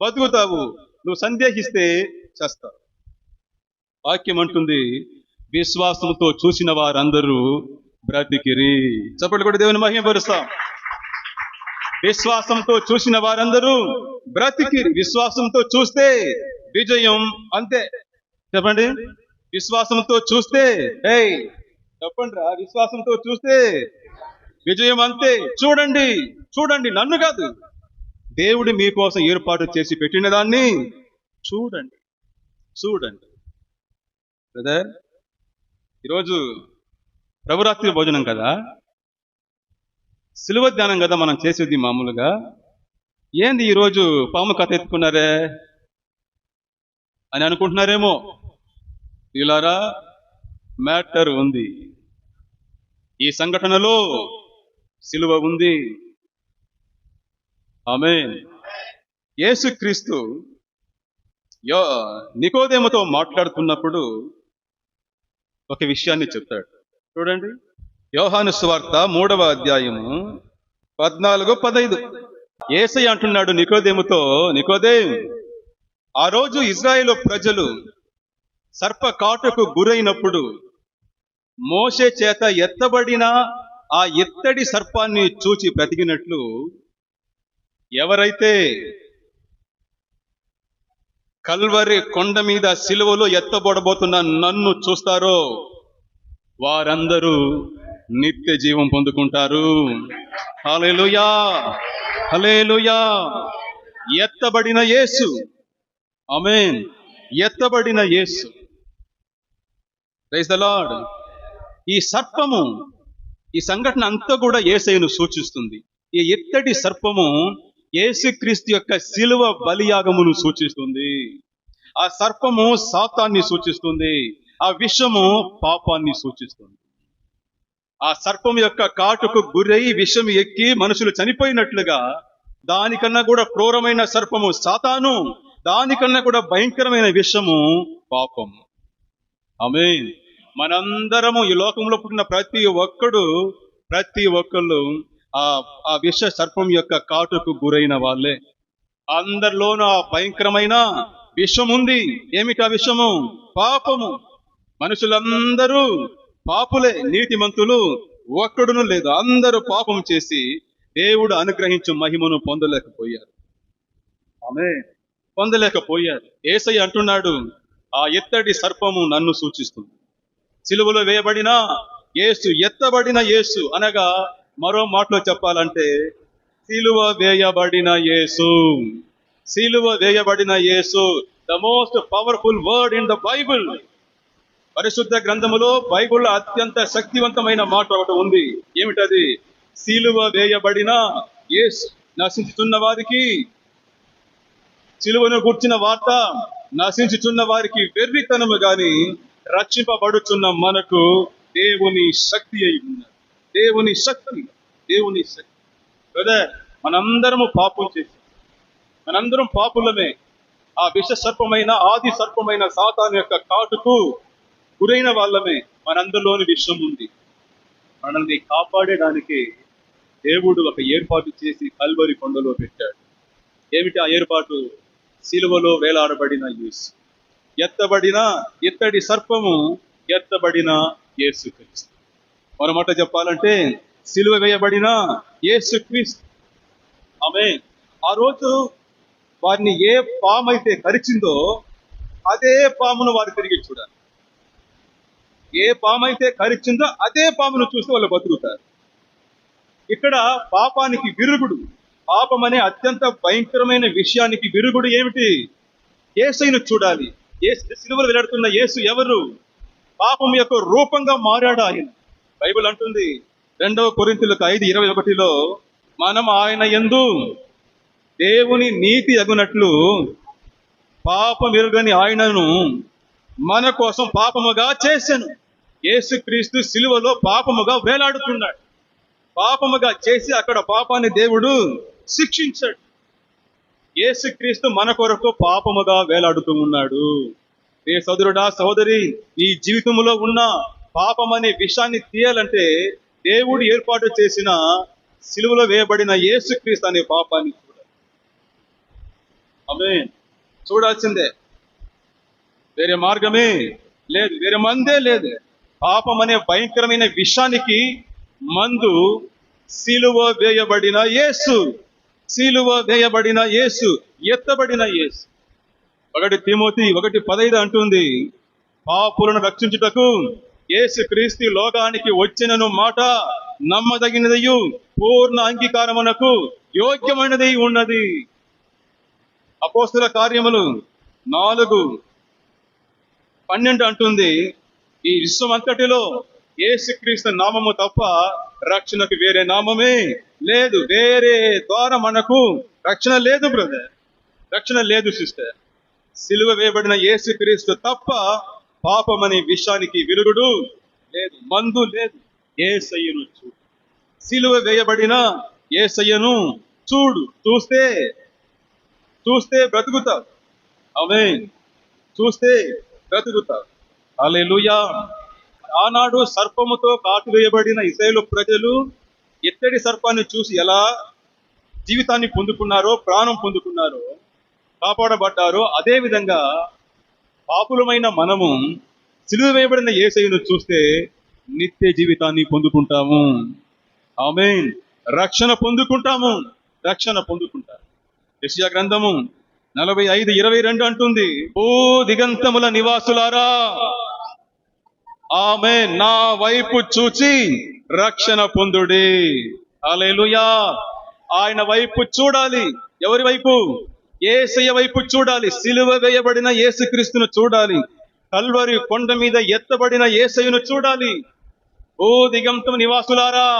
బతుకుతావు, నువ్వు సందేహిస్తే చస్తావు. వాక్యం అంటుంది, విశ్వాసంతో చూసిన వారందరూ బ్రతికిరి. చప్పట్లు కూడా దేవుని మహిమపరుస్తాం. విశ్వాసంతో చూసిన వారందరూ బ్రతికిరి. విశ్వాసంతో చూస్తే విజయం అంతే. చెప్పండి. విశ్వాసంతో చూస్తే, చెప్పండి రా, విశ్వాసంతో చూస్తే విజయం అంతే. చూడండి, చూడండి, నన్ను కాదు, దేవుడు మీకోసం ఏర్పాటు చేసి పెట్టిన దాన్ని చూడండి. చూడండి బ్రదర్, ఈరోజు ప్రభురాత్రి భోజనం కదా, సిలువ ధ్యానం కదా మనం చేసేది మామూలుగా. ఏంది ఈరోజు పాము కథ ఎత్తుకున్నారే అని అనుకుంటున్నారేమో. వీళ్ళారా, మ్యాటర్ ఉంది. ఈ సంఘటనలో సిలువ ఉంది. ఆమేన్. యేసుక్రీస్తు నికోదేముతో మాట్లాడుతున్నప్పుడు ఒక విషయాన్ని చెప్తాడు. చూడండి, యోహాను సువార్త 3వ అధ్యాయము 14-15. యేసయ్య అంటున్నాడు నికోదేముతో, నికోదేం, ఆ రోజు ఇజ్రాయేలు ప్రజలు సర్ప కాటుకు గురైనప్పుడు మోషే చేత ఎత్తబడిన ఆ ఇత్తడి సర్పాన్ని చూచి బ్రతికినట్లు ఎవరైతే కల్వరి కొండ మీద సిలువలో ఎత్తబడబోతున్న నన్ను చూస్తారో వారందరూ నిత్య జీవం పొందుకుంటారు. హల్లెలూయా, హల్లెలూయా. ఎత్తబడిన యేసు. ఆమేన్. ఎత్తబడిన యేసు. Praise the lord. ఈ సర్పము, ఈ సంఘటన అంతా కూడా యేసయ్యను సూచిస్తుంది. ఈ ఇత్తడి సర్పము యేసుక్రీస్తు యొక్క శిలువ బలియాగమును సూచిస్తుంది. ఆ సర్పము సాతాన్ని సూచిస్తుంది. ఆ విషము పాపాన్ని సూచిస్తుంది. ఆ సర్పం యొక్క కాటుకు గురై విషం ఎక్కి మనుషులు చనిపోయినట్లుగా దానికన్నా కూడా క్రూరమైన సర్పము సాతాను దానికన్నా కూడా భయంకరమైన విషము పాపం. ఆమేన్. మనందరము ఈ లోకంలో పుట్టిన ప్రతి ఒక్కళ్ళు ఆ ఆ విష సర్పం యొక్క కాటుకు గురైన వాళ్ళే. అందరిలోనూ ఆ భయంకరమైన విషం ఉంది. ఏమిటి ఆ విషము? పాపము. మనుషులందరూ పాపులే, నీతిమంతులు ఒక్కడును లేదు. అందరూ పాపం చేసి దేవుడు అనుగ్రహించు మహిమను పొందలేకపోయారు. ఆమేన్. పొందలేకపోయారు. యేసయ్య అంటున్నాడు, ఆ ఎత్తడి సర్పము నన్ను సూచిస్తుంది. సిలువలో వేయబడిన యేసు, ఎత్తబడిన యేసు అనగా మరో మాటలో చెప్పాలంటే సిలువ వేయబడిన యేసు. సిలువ వేయబడిన Yesu, the most powerful word in the Bible. పరిశుద్ధ గ్రంథములో, బైబిల్లో అత్యంత శక్తివంతమైన మాట ఒకటి ఉంది. ఏమిటది? సిలువ వేయబడిన యేసు. నశించుతున్న వారికి సిలువను గూర్చిన వార్త నశించుచున్న వారికి వెర్రితనము గాని, రక్షింపబడుచున్న మనకు దేవుని శక్తి అయి ఉన్నది. దేవుని శక్తి. బ్రదర్, మనందరము పాపం చేసి, మనందరం పాపులమే. ఆ విష సర్పమైన, ఆది సర్పమైన సాతాను యొక్క కాటుకు గురైన వాళ్ళమే. మనందరిలోని విషయం ఉంది. మనల్ని కాపాడేదానికి దేవుడు ఒక ఏర్పాటు చేసి కల్వరి కొండలో పెట్టాడు. ఏమిటి ఆ ఏర్పాటు? సిలువలో వేలాడబడిన యేసు, ఎత్తడి సర్పము, ఎత్తబడిన యేసు క్రీస్తు. మరొమాట చెప్పాలంటే సిలువ వేయబడిన యేసు క్రీస్తు. ఆమేన్. ఆ రోజు వారిని ఏ పాము అయితే కరిచిందో అదే పామును వారు తిరిగి చూడాలి. ఏ పాము అయితే కరిచిందో అదే పామును చూస్తే వాళ్ళు బతుకుతారు. ఇక్కడ పాపానికి విరుగుడు, పాపం అనే అత్యంత భయంకరమైన విషయానికి విరుగుడు ఏమిటి? యేసయ్యను చూడాలి. సిలువలో వేలాడుతున్న యేసు ఎవరు? పాపం యొక్క రూపంగా మారాడు ఆయన. బైబిల్ అంటుంది 2 కొరింథీయులకు 5:21 మనం ఆయన యందు దేవుని నీతి అగునట్లు పాపం ఎరుగని ఆయనను మన కోసం పాపముగా చేశాను. యేసుక్రీస్తు సిలువలో పాపముగా వేలాడుతున్నాడు. పాపముగా చేసి అక్కడ పాపాన్ని దేవుడు శిక్షించాడు. యేసుక్రీస్తు మన కొరకు పాపముగా వేలాడుతూ ఉన్నాడు. ఏ సోదరుడా, సహోదరి, ఈ జీవితంలో ఉన్న పాపం అనే విషయాన్ని తీయాలంటే దేవుడు ఏర్పాటు చేసిన సిలువలో వేయబడిన యేసుక్రీస్తు అనే పాపాన్ని చూడాలి. ఆమేన్. చూడాల్సిందే, వేరే మార్గమే లేదు, వేరే మందే లేదు. పాపం అనే భయంకరమైన విషయానికి మందు సిలువ వేయబడిన యేసు. సిలువ వేయబడిన యేసు, ఎత్తబడిన యేసు. 1 తిమోతి 1:15 అంటుంది, పాపులను రక్షించుటకు యేసు క్రీస్తు లోకానికి వచ్చినను మాట నమ్మదగినదయు పూర్ణ అంగీకారమునకు యోగ్యమైనది ఉన్నది. అపోస్తుల కార్యములు 4:12 అంటుంది, ఈ విశ్వం అంతటిలో యేసుక్రీస్తు నామము తప్ప రక్షణకు వేరే నామమే లేదు. వేరే ద్వారా మనకు రక్షణ లేదు బ్రదర్, రక్షణ లేదు సిస్టర్. సిలువ వేయబడిన యేసుక్రీస్తు తప్ప పాపం అనే విషయానికి విరుగుడు లేదు, మందు లేదు. యేసయ్యను చూడు, సిలువ వేయబడిన యేసయ్యను చూడు. చూస్తే బ్రతుకుతావు. ఆమేన్. చూస్తే బ్రతుకుతావు. హల్లెలూయా. ఆనాడు సర్పముతో కాటు వేయబడిన ఇశ్రాయేలు ప్రజలు ఎత్తడి సర్పాన్ని చూసి ఎలా జీవితాన్ని పొందుకున్నారో, ప్రాణం పొందుకున్నారో, కాపాడబడ్డారో, అదే విధంగా పాపులమైన మనము సిలువ వేయబడిన యేసయ్యను చూస్తే నిత్య జీవితాన్ని పొందుకుంటాము. ఆమేన్. రక్షణ పొందుకుంటాము. యెషయా గ్రంథము 45:22 అంటుంది, ఓ దిగంతముల నివాసులారా, ఆమేన్, నా వైపు చూచి రక్షణ పొందుడి. హల్లెలూయా. ఆయన వైపు చూడాలి. ఎవరి వైపు? యేసయ్య వైపు చూడాలి. సిలువ వేయబడిన యేసుక్రీస్తును చూడాలి. కల్వరి కొండ మీద ఎత్తబడిన యేసయ్యను చూడాలి. ఓ దిగంతం నివాసులారా,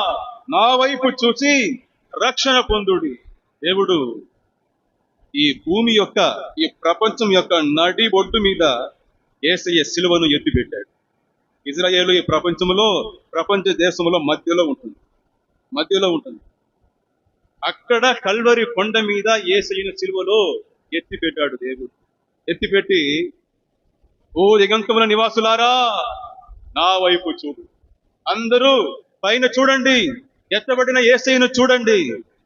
నా వైపు చూసి రక్షణ పొందుడి. దేవుడు ఈ భూమి యొక్క, ఈ ప్రపంచం యొక్క నడి బొడ్డు మీద యేసయ్య సిలువను ఎత్తిపెట్టాడు. ఇజ్రాయేలు ఈ ప్రపంచ దేశంలో మధ్యలో ఉంటుంది. అక్కడ కల్వరి కొండ మీద యేసయ్యను సిలువలో ఎత్తిపెట్టాడు దేవుడు. ఎత్తిపెట్టి, ఓ దిగంతముల నివాసులారా నా వైపు చూడు, అందరూ పైన చూడండి, ఎత్తబడిన యేసయ్యను చూడండి,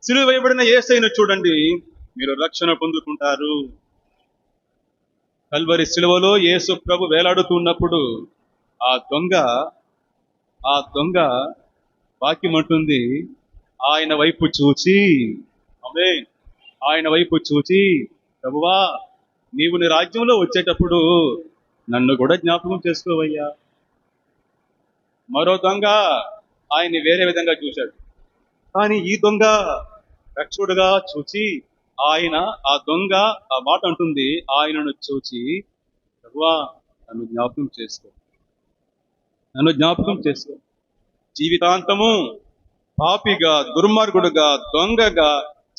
సిలువ వేయబడిన యేసయ్యను చూడండి, మీరు రక్షణ పొందుకుంటారు. కల్వరి సిలువలో యేసు ప్రభు వేలాడుతున్నప్పుడు ఆ దొంగ వాక్యం అంటుంది, ఆయన వైపు చూచి, ఆమేన్, ఆయన వైపు చూచి, ప్రభువా నీవు నీ రాజ్యంలో వచ్చేటప్పుడు నన్ను కూడా జ్ఞాపకం చేసుకోవయ్యా. మరో దొంగ ఆయన్ని వేరే విధంగా చూశాడు. కానీ ఈ దొంగ రక్షకుడుగా చూచి, ఆ దొంగ ఆ మాట అంటుంది, ఆయనను చూచి, ప్రభువా నన్ను జ్ఞాపకం చేసుకో. జీవితాంతము పాపిగా, దుర్మార్గుడుగా, దొంగగా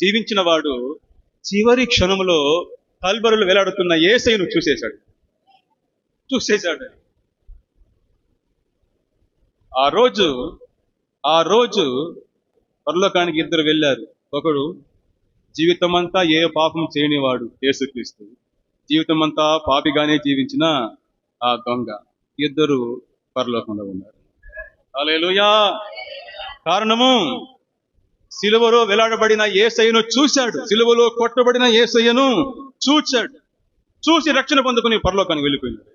జీవించిన వాడు చివరి క్షణంలో కల్వరిలో వేలాడుతున్న యేసయ్యను చూసేశాడు. ఆ రోజు పరలోకానికి ఇద్దరు వెళ్ళారు. ఒకడు జీవితం అంతా ఏ పాపం చేయనివాడు యేసుక్రీస్తు, జీవితం అంతా పాపిగానే జీవించిన ఆ దొంగ, ఇద్దరు పరలోకంలో ఉన్నారు. హల్లెలూయా. కారణము, సిలువలో వేలాడబడిన యేసయ్యను చూశాడు, సిలువలో కొట్టబడిన యేసయ్యను చూసి రక్షణ పొందుకుని పరలోకానికి వెళ్ళిపోయినాడు.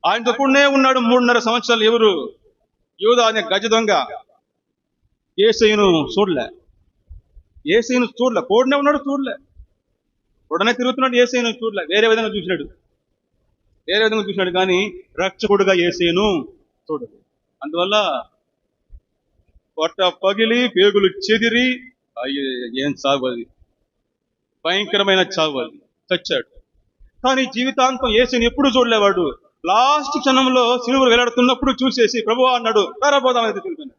ఆయనతో కూడానే ఉన్నాడు 3.5 సంవత్సరాలు ఎవరు? యూదా అనే గజ దొంగ. యేసయ్యను చూడలే, కోడనే ఉన్నాడు, కోడనే తిరుగుతున్నాడు, యేసయ్యను చూడలే, వేరే విధంగా చూసినాడు కానీ రక్షకుడుగా యేసయ్యను చూడదు. అందువల్ల పొట్ట పగిలి పేగులు చెదిరి, ఏం చావు అది, భయంకరమైన చావు అది, చచ్చాడు. కానీ జీవితాంతం యేసుని ఎప్పుడు చూడలేవాడు. లాస్ట్ క్షణంలో సిలువలో వేలాడుతున్నప్పుడు చూసేసి ప్రభువా అన్నాడు, తారాపోదామని తెలిపాను.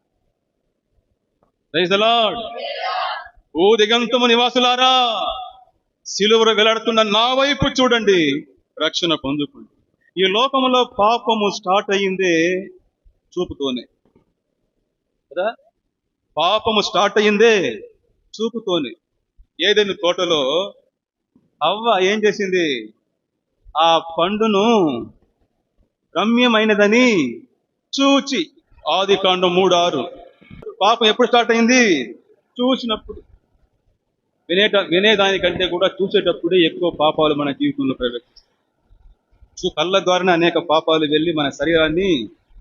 Praise the lord. ఓ దిగంతము నివాసులారా సిలువలో వేలాడుతున్న నా వైపు చూడండి, రక్షణ పొందుకోండి. ఈ లోకంలో పాపము స్టార్ట్ అయ్యిందే చూపుతోనే కదా. పాపము స్టార్ట్ అయ్యిందే చూపుతోనే. ఏదైనా తోటలో అవ్వ ఏం చేసింది? ఆ పండును రమ్యమైనదని చూచి, ఆదికాండం 3:6. పాపం ఎప్పుడు స్టార్ట్ అయింది? చూసినప్పుడు. వినేదానికంటే కూడా చూసేటప్పుడే ఎక్కువ పాపాలు మన జీవితంలో ప్రవేశిస్తాయి. కళ్ళ ద్వారానే అనేక పాపాలు వెళ్ళి మన శరీరాన్ని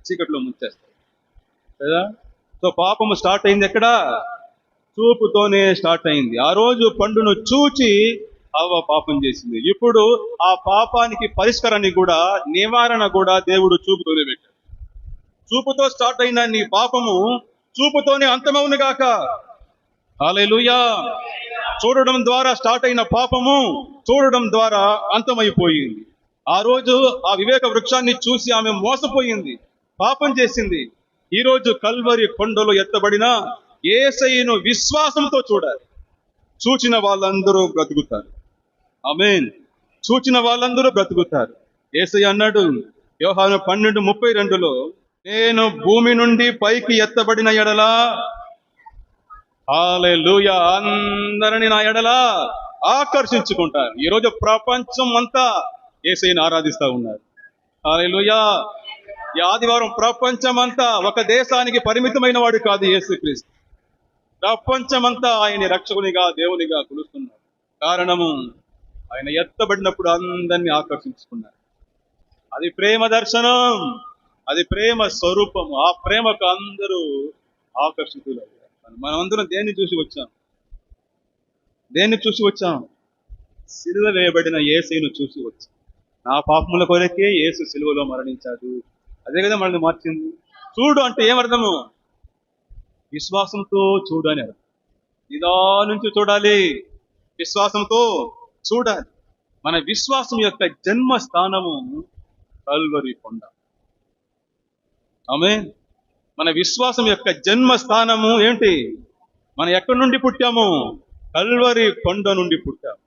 చీకట్లో ముంచేస్తాయి కదా. సో పాపము స్టార్ట్ అయింది ఎక్కడ? చూపుతోనే స్టార్ట్ అయింది. ఆ రోజు పండును చూచి అవ్వ పాపం చేసింది. ఇప్పుడు ఆ పాపానికి పరిష్కారాన్ని కూడా, నివారణ కూడా దేవుడు చూపుతోనే పెట్టాడు. చూపుతో స్టార్ట్ అయిన నీ పాపము చూపుతోనే అంతమవును గాక. హల్లెలూయా. చూడడం ద్వారా స్టార్ట్ అయిన పాపము చూడడం ద్వారా అంతమైపోయింది. ఆ రోజు ఆ వివేక వృక్షాన్ని చూసి ఆమె మోసపోయింది, పాపం చేసింది. ఈ రోజు కల్వరి కొండలో ఎత్తబడిన యేసయ్యను విశ్వాసంతో చూడాలి. చూచిన వాళ్ళందరూ బ్రతుకుతారు. ఆమేన్. చూచిన వాళ్ళందరూ బ్రతుకుతారు. యేసయ్య అన్నాడు యోహాను 12:32లో, నేను భూమి నుండి పైకి ఎత్తబడిన ఎడలా, హల్లెలూయా, అందరిని నా ఎడలా ఆకర్షించుకుంటారు. ఈరోజు ప్రపంచం అంతా యేసయ్యను ఆరాధిస్తా ఉన్నారు. హల్లెలూయా. ఈ ఆదివారం ప్రపంచం అంతా ఒక దేశానికి పరిమితమైన వాడు కాదు యేసుక్రీస్తు. ప్రపంచమంతా ఆయన రక్షకునిగా, దేవునిగా కొలుస్తున్నారు. కారణము, ఆయన ఎత్తబడినప్పుడు అందరినీ ఆకర్షించుకున్నారు. అది ప్రేమ దర్శనం, అది ప్రేమ స్వరూపం. ఆ ప్రేమకు అందరూ ఆకర్షితులయ్యారు. మనమందరం దేన్ని చూసి వచ్చాం? సిలువ వేయబడిన యేసును చూసి వచ్చాం. నా పాపముల కొరకే యేసు సిలువలో మరణించాడు. అదే కదా మనల్ని మార్చింది. చూడు అంటే ఏమర్థము? విశ్వాసంతో చూడు అని అర్థం. నిదానించి చూడాలి, విశ్వాసంతో చూడాలి. మన విశ్వాసం యొక్క జన్మ స్థానము కల్వరి కొండ. ఆమేన్. మన విశ్వాసం యొక్క జన్మ స్థానము ఏంటి? మనం ఎక్కడి నుండి పుట్టాము? కల్వరి కొండ నుండి పుట్టాము.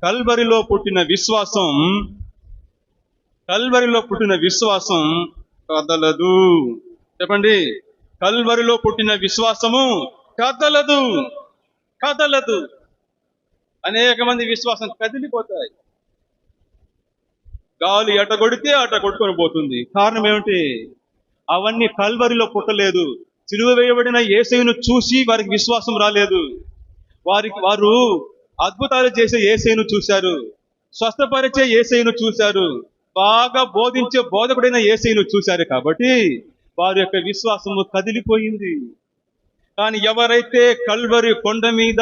కల్వరిలో పుట్టిన విశ్వాసం కదలదు. చెప్పండి, కల్వరిలో పుట్టిన విశ్వాసము కదలదు. అనేక మంది విశ్వాసం కదిలిపోతాయి. గాలి అట కొడితే అట కొట్టుకొని పోతుంది. కారణం ఏమిటి? అవన్నీ కల్వరిలో పుట్టలేదు. సిలువ వేయబడిన యేసయ్యను చూసి వారికి విశ్వాసం రాలేదు. వారు అద్భుతాలు చేసే యేసయ్యను చూశారు, స్వస్థపరిచే యేసయ్యను చూశారు, బాగా బోధించే బోధకుడైన యేసయ్యను చూశారు. కాబట్టి వారి యొక్క విశ్వాసము కదిలిపోయింది. కానీ ఎవరైతే కల్వరి కొండ మీద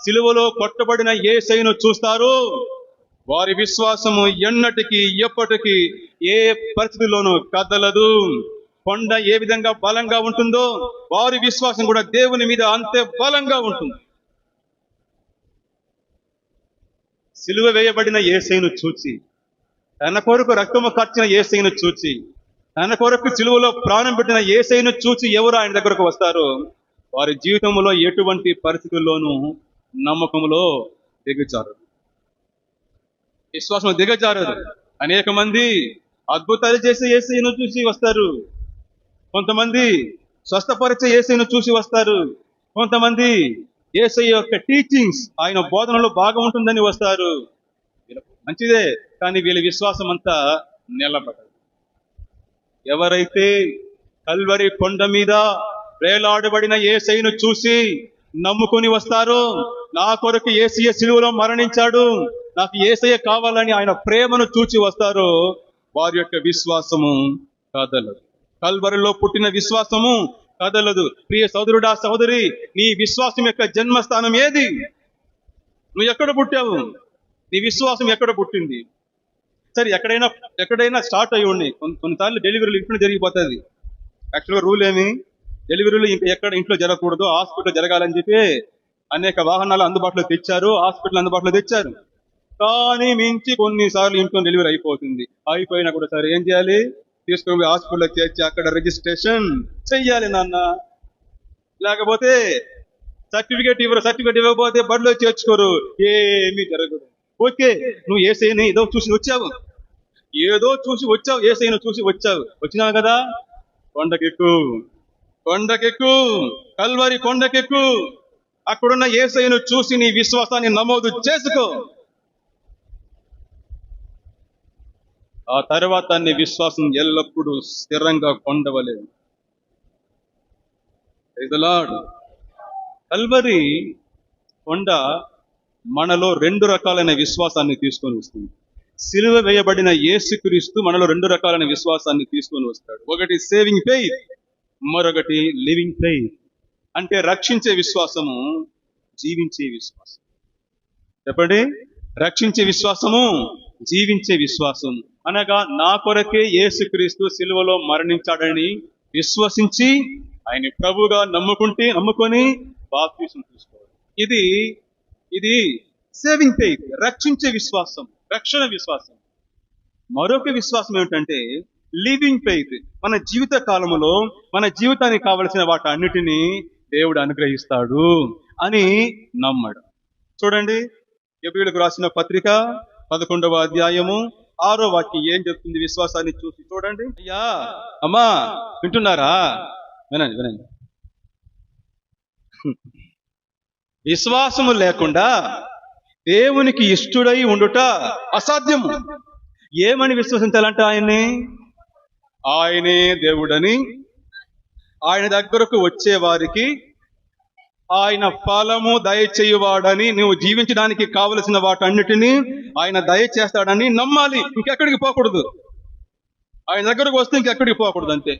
సిలువలో కొట్టబడిన యేసయ్యను చూస్తారో వారి విశ్వాసము ఎన్నటికీ ఎప్పటికీ ఏ పరిస్థితుల్లోనూ కదలదు. కొండ ఏ విధంగా బలంగా ఉంటుందో వారి విశ్వాసం కూడా దేవుని మీద అంతే బలంగా ఉంటుంది. సిలువ వేయబడిన యేసయ్యను చూచి, తన కొరకు రక్తము కార్చిన యేసయ్యను చూచి, తన కొరకు సిలువలో ప్రాణం పెట్టిన యేసయ్యను చూచి ఎవరు ఆయన దగ్గరకు వస్తారో వారి జీవితంలో ఎటువంటి పరిస్థితుల్లోనూ నమ్మకంలో దిగజారదు, విశ్వాసం దిగజారదు. అనేక మంది అద్భుతాలు చేసే యేసయ్యను చూసి వస్తారు, కొంతమంది స్వస్థపరిచే యేసయ్యను చూసి వస్తారు, కొంతమంది యేసయ్య యొక్క టీచింగ్స్, ఆయన బోధనలో బాగా ఉంటుందని వస్తారు. మంచిదే, కానీ వీళ్ళ విశ్వాసం అంతా నిలబడదు. ఎవరైతే కల్వరి కొండ మీద వేలాడబడిన యేసయ్యను చూసి నమ్ముకొని వస్తారో, నా కొరకు యేసయ్య సిలువలో మరణించాడు, నాకు యేసయ్య కావాలని ఆయన ప్రేమను చూచి వస్తారో వారి యొక్క విశ్వాసము కదలదు. కల్వరిలో పుట్టిన విశ్వాసము కదలదు. ప్రియ సోదరుడా, సోదరి, నీ విశ్వాసం యొక్క జన్మస్థానం ఏది? నువ్వు ఎక్కడ పుట్టావు? నీ విశ్వాసం ఎక్కడ పుట్టింది? సరే, ఎక్కడైనా స్టార్ట్ అయ్యి ఉన్నాయి. కొన్నిసార్లు డెలివరీలు ఇంట్లో జరిగిపోతుంది. యాక్చువల్గా రూల్ ఏమి? డెలివరీలు ఎక్కడ ఇంట్లో జరగకూడదు, హాస్పిటల్ జరగాలని చెప్పి అనేక వాహనాలు అందుబాటులో తెచ్చారు, హాస్పిటల్ అందుబాటులో తెచ్చారు. కానీ మించి కొన్నిసార్లు ఇంట్లో డెలివరీ అయిపోతుంది. అయిపోయినా కూడా సరే ఏం చేయాలి? తీసుకొని హాస్పిటల్లో చేర్చి అక్కడ రిజిస్ట్రేషన్ చెయ్యాలి నాన్న. లేకపోతే సర్టిఫికేట్ ఇవ్వకపోతే బడిలో చేర్చుకోరు, ఏమీ జరగదు. ఓకే, నువ్వు యేసయ్యని ఏదో చూసి వచ్చావు, యేసయ్యను చూసి వచ్చావు. వచ్చినావు కదా, కొండకెక్కు, కల్వరి కొండకెక్కు. అక్కడున్న యేసయ్యను చూసి నీ విశ్వాసాన్ని నమోదు చేసుకో. ఆ తర్వాత నీ విశ్వాసం ఎల్లప్పుడూ స్థిరంగా కొండవలేదు. కల్వరి కొండ మనలో 2 రకాలైన విశ్వాసాన్ని తీసుకొని వస్తుంది. సిలువ వేయబడిన యేసుక్రీస్తు మనలో 2 రకాలైన విశ్వాసాన్ని తీసుకొని వస్తాడు. ఒకటి సేవింగ్ ఫెయిత్, మరొకటి లివింగ్ ఫెయిత్. అంటే రక్షించే విశ్వాసము, జీవించే విశ్వాసం. చెప్పండి, రక్షించే విశ్వాసము, జీవించే విశ్వాసం. అనగా నా కొరకే యేసుక్రీస్తు సిలువలో మరణించాడని విశ్వసించి ఆయన ప్రభుగా నమ్ముకొని బాప్తిసం తీసుకోవాలి. ఇది సేవింగ్ ఫెయిత్, రక్షించే విశ్వాసం, రక్షణ విశ్వాసం. మరొక విశ్వాసం ఏమిటంటే లివింగ్ ఫెయిత్. మన జీవిత కాలంలో మన జీవితానికి కావలసిన వాటన్నిటినీ దేవుడు అనుగ్రహిస్తాడు అని నమ్మడం. చూడండి, ఎబ్రీయులకు రాసిన పత్రిక 11వ అధ్యాయము 6వ వాక్యం ఏం చెప్తుంది? విశ్వాసాన్ని చూసి చూడండి. అయ్యా, అమ్మా, వింటున్నారా? వినండి. విశ్వాసము లేకుండా దేవునికి ఇష్టుడై ఉండుట అసాధ్యము. ఏమని విశ్వసించాలంటే ఆయనే దేవుడని, ఆయన దగ్గరకు వచ్చే వారికి ఆయన ఫలము దయచేయువాడని, నువ్వు జీవించడానికి కావలసిన వాటన్నిటినీ ఆయన దయచేస్తాడని నమ్మాలి. ఇంకెక్కడికి పోకూడదు. ఆయన దగ్గరకు వస్తే ఇంకెక్కడికి పోకూడదు, అంతే.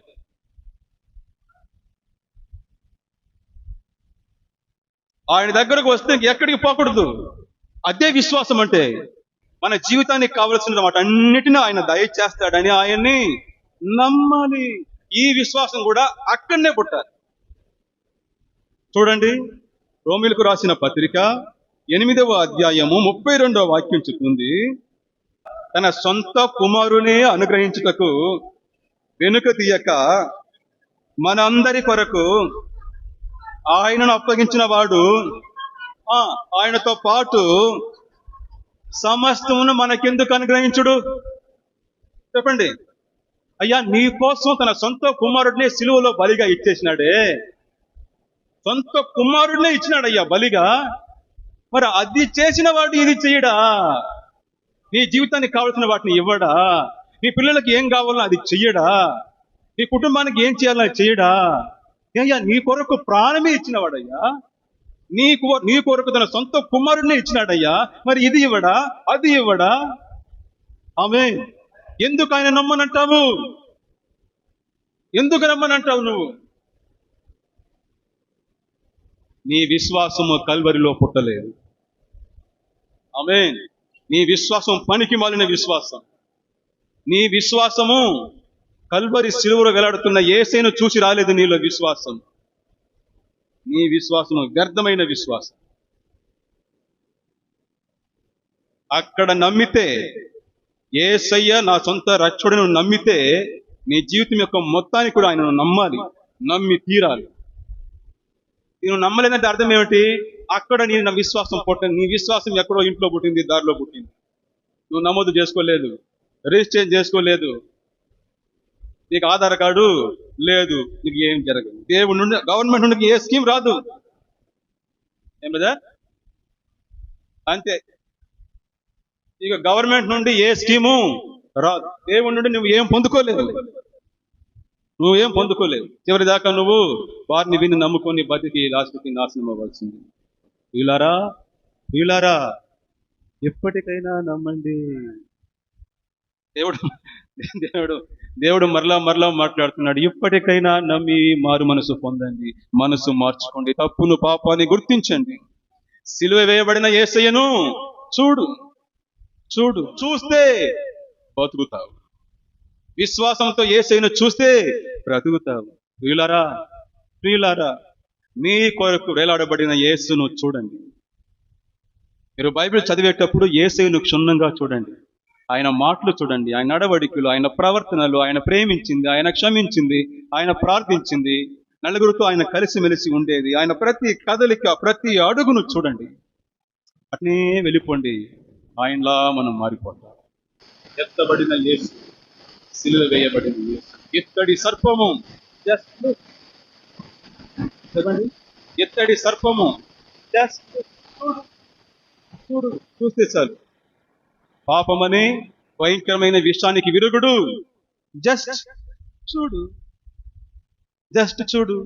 ఆయన దగ్గరకు వస్తే ఇంకెక్కడికి పోకూడదు. అదే విశ్వాసం అంటే. మన జీవితానికి కావలసిన వాటన్నిటిని ఆయన దయచేస్తాడని ఆయన్ని నమ్మాలి. ఈ విశ్వాసం కూడా అక్కడనే పుట్టాలి. చూడండి, రోమీయులకు రాసిన పత్రిక 8వ అధ్యాయము 32వ వాక్యం చెప్తుంది, తన సొంత కుమారునే అనుగ్రహించుటకు వెనుక తీయక మనందరి కొరకు ఆయనను అప్పగించిన వాడు ఆయనతో పాటు సమస్తమును మనకెందుకు అనుగ్రహించుడు? చెప్పండి. అయ్యా, నీ కోసం తన సొంత కుమారుడినే సిలువలో బలిగా ఇచ్చేసినాడే, సొంత కుమారుడినే ఇచ్చినాడయ్యా బలిగా. మరి అది చేసిన వాడు ఇది చేయడా? నీ జీవితానికి కావాల్సిన వాటిని ఇవ్వడా? నీ పిల్లలకి ఏం కావాలో అది చెయ్యడా? నీ కుటుంబానికి ఏం చేయాలో అది చెయ్యడా? అయ్యా, నీ కొరకు ప్రాణమే ఇచ్చినవాడయ్యా. నీ కొరకు తన సొంత కుమారుడిని ఇచ్చినాడయ్యా. మరి ఇది ఇవ్వడా, అది ఇవ్వడా? ఆమేన్. ఎందుకు ఆయన నమ్మనంటావు? ఎందుకు నమ్మనంటావు నువ్వు? నీ విశ్వాసము కల్వరిలో పుట్టలేదు. ఆమేన్. నీ విశ్వాసం పనికి మాలిన విశ్వాసం. నీ విశ్వాసము కల్వరి సిలువలో వేలాడుతున్న యేసును చూసి రాలేదు నీలో విశ్వాసం. నీ విశ్వాసము వ్యర్థమైన విశ్వాసం. అక్కడ నమ్మితే, యేసయ్య నా సొంత రక్షకుడును నమ్మితే, నీ జీవితం యొక్క మొత్తాన్ని కూడా ఆయనను నమ్మాలి, నమ్మి తీరాలి. నేను నమ్మలేదంటే అర్థం ఏమిటి? అక్కడ నా విశ్వాసం పుట్టింది. నీ విశ్వాసం ఎక్కడో ఇంట్లో పుట్టింది, దారిలో పుట్టింది. నువ్వు నమోదు చేసుకోలేదు, రిజిస్టర్ చేసుకోలేదు, నీకు ఆధార్ కార్డు లేదు, నీకు ఏం జరగదు. దేవుడి నుండి, గవర్నమెంట్ నుండి ఏ స్కీమ్ రాదు. ఏం లేదా? అంతే. ఇక గవర్నమెంట్ నుండి ఏ స్కీము రాదు. దేవుడి నుండి నువ్వేం పొందుకోలేదు. చివరి దాకా నువ్వు వారిని విని నమ్ముకొని బతికి లాస్ట్కి నాశనం అవ్వాల్సింది. వీళ్ళారా ఎప్పటికైనా నమ్మండి. దేవుడు మరలా మాట్లాడుతున్నాడు. ఇప్పటికైనా నమ్మి మారు మనసు పొందండి, మనసు మార్చుకోండి, తప్పును పాపాన్ని గుర్తించండి. సిలువ వేయబడిన యేసయ్యను చూస్తే బతుకుతావు. విశ్వాసంతో యేసయ్యను చూస్తే బ్రతుకుతావు. ప్రియులారా, మీ కొరకు వేలాడబడిన యేసును చూడండి. మీరు బైబిల్ చదివేటప్పుడు యేసయ్యను క్షుణ్ణంగా చూడండి. ఆయన మాటలు చూడండి, ఆయన నడవడికలు, ఆయన ప్రవర్తనలు, ఆయన ప్రేమించింది, ఆయన క్షమించింది, ఆయన ప్రార్థించింది, నలుగురితో ఆయన కలిసిమెలిసి ఉండేది, ఆయన ప్రతి కదలిక, ప్రతి అడుగును చూడండి. అట్నే వెళ్ళిపోండి, ఆయనలా మనం మారిపోతాం. ఎత్తబడిన యేసు, సిలువ వేయబడిన యేసు, ఇత్తడి సర్పము, ఎత్తడి సర్పము, చూస్తే చాలు. పాపమనే భయంకరమైన విషయానికి విరుగుడు. జస్ట్ చూడు.